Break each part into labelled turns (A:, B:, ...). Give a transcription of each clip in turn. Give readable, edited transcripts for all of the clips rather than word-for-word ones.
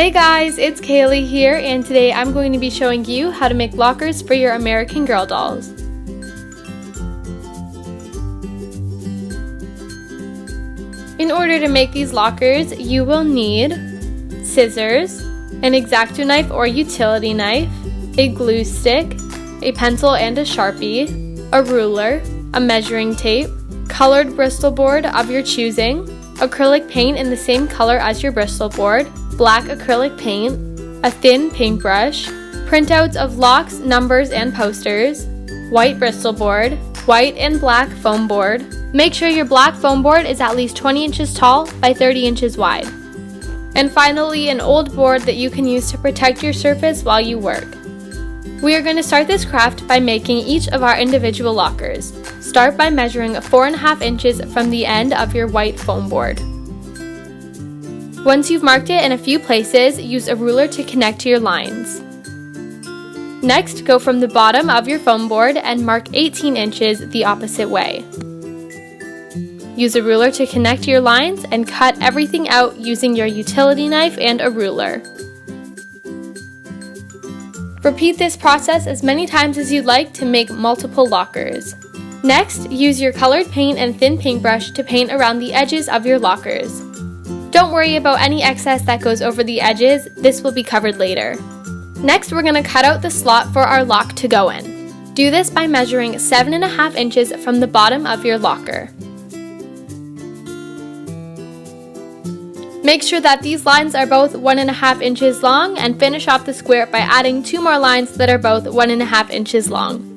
A: Hey guys, it's Kailey here, and today I'm going to be showing you how to make lockers for your American Girl dolls. In order to make these lockers, you will need scissors, an X-Acto knife or utility knife, a glue stick, a pencil and a Sharpie, a ruler, a measuring tape, colored Bristol board of your choosing, acrylic paint in the same color as your Bristol board, black acrylic paint, a thin paintbrush, printouts of locks, numbers, and posters, white Bristol board, white and black foam board. Make sure your black foam board is at least 20 inches tall by 30 inches wide. And finally, an old board that you can use to protect your surface while you work. We are going to start this craft by making each of our individual lockers. Start by measuring 4.5 inches from the end of your white foam board. Once you've marked it in a few places, use a ruler to connect to your lines. Next, go from the bottom of your foam board and mark 18 inches the opposite way. Use a ruler to connect your lines and cut everything out using your utility knife and a ruler. Repeat this process as many times as you'd like to make multiple lockers. Next, use your colored paint and thin paintbrush to paint around the edges of your lockers. Don't worry about any excess that goes over the edges, this will be covered later. Next, we're going to cut out the slot for our lock to go in. Do this by measuring 7.5 inches from the bottom of your locker. Make sure that these lines are both 1.5 inches long and finish off the square by adding 2 more lines that are both 1.5 inches long.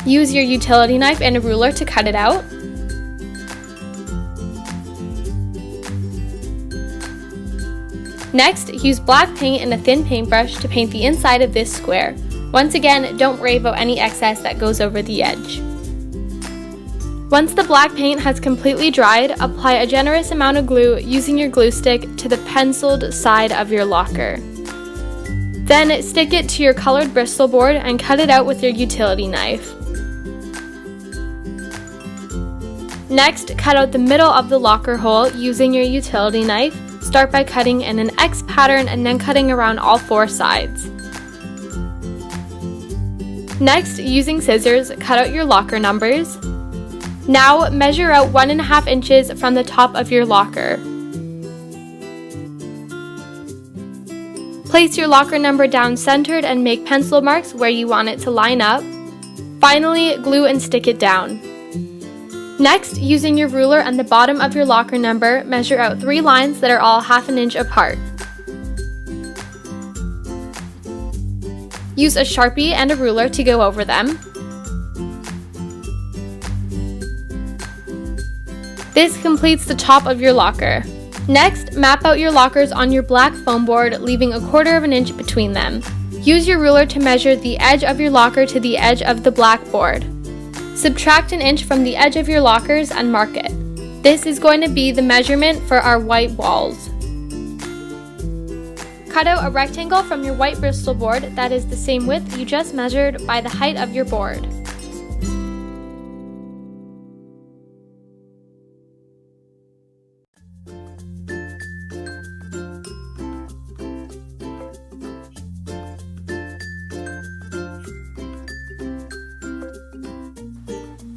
A: Use your utility knife and a ruler to cut it out. Next, use black paint and a thin paintbrush to paint the inside of this square. Once again, don't worry about any excess that goes over the edge. Once the black paint has completely dried, apply a generous amount of glue using your glue stick to the penciled side of your locker. Then stick it to your colored Bristol board and cut it out with your utility knife. Next, cut out the middle of the locker hole using your utility knife. Start by cutting in an X pattern and then cutting around all 4 sides. Next, using scissors, cut out your locker numbers. Now, measure out 1.5 inches from the top of your locker. Place your locker number down centered and make pencil marks where you want it to line up. Finally, glue and stick it down. Next, using your ruler and the bottom of your locker number, measure out 3 lines that are all 1/2 inch apart. Use a Sharpie and a ruler to go over them. This completes the top of your locker. Next, map out your lockers on your black foam board, leaving 1/4 inch between them. Use your ruler to measure the edge of your locker to the edge of the black board. Subtract 1 inch from the edge of your lockers and mark it. This is going to be the measurement for our white walls. Cut out a rectangle from your white Bristol board that is the same width you just measured by the height of your board.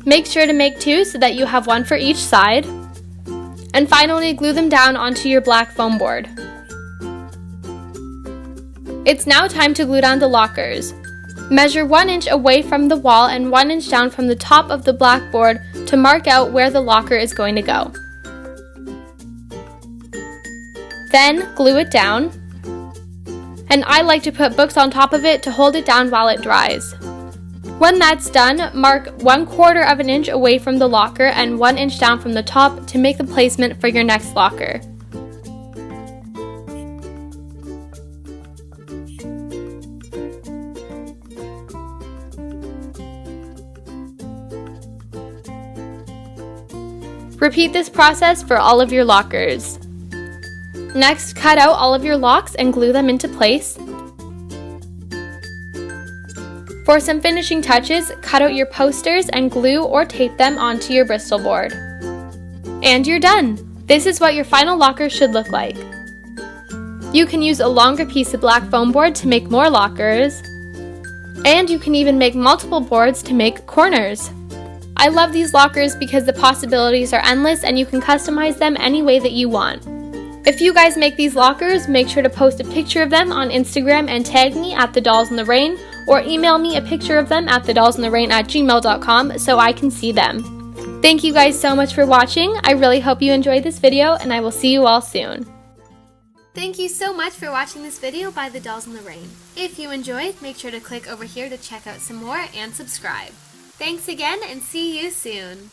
A: Make sure to make 2 so that you have 1 for each side. And finally, glue them down onto your black foam board. It's now time to glue down the lockers. Measure 1 inch away from the wall and 1 inch down from the top of the black board to mark out where the locker is going to go. Then, glue it down. And I like to put books on top of it to hold it down while it dries. When that's done, mark 1/4 inch away from the locker and 1 inch down from the top to make the placement for your next locker. Repeat this process for all of your lockers. Next, cut out all of your locks and glue them into place. For some finishing touches, cut out your posters and glue or tape them onto your Bristol board. And you're done! This is what your final locker should look like. You can use a longer piece of black foam board to make more lockers, and you can even make multiple boards to make corners. I love these lockers because the possibilities are endless and you can customize them any way that you want. If you guys make these lockers, make sure to post a picture of them on Instagram and tag me at @thedolls_in_the_rain, or email me a picture of them at thedolls_in_the_rain@gmail.com so I can see them. Thank you guys so much for watching. I really hope you enjoyed this video, and I will see you all soon. Thank you so much for watching this video by The Dolls in the Rain. If you enjoyed, make sure to click over here to check out some more and subscribe. Thanks again, and see you soon.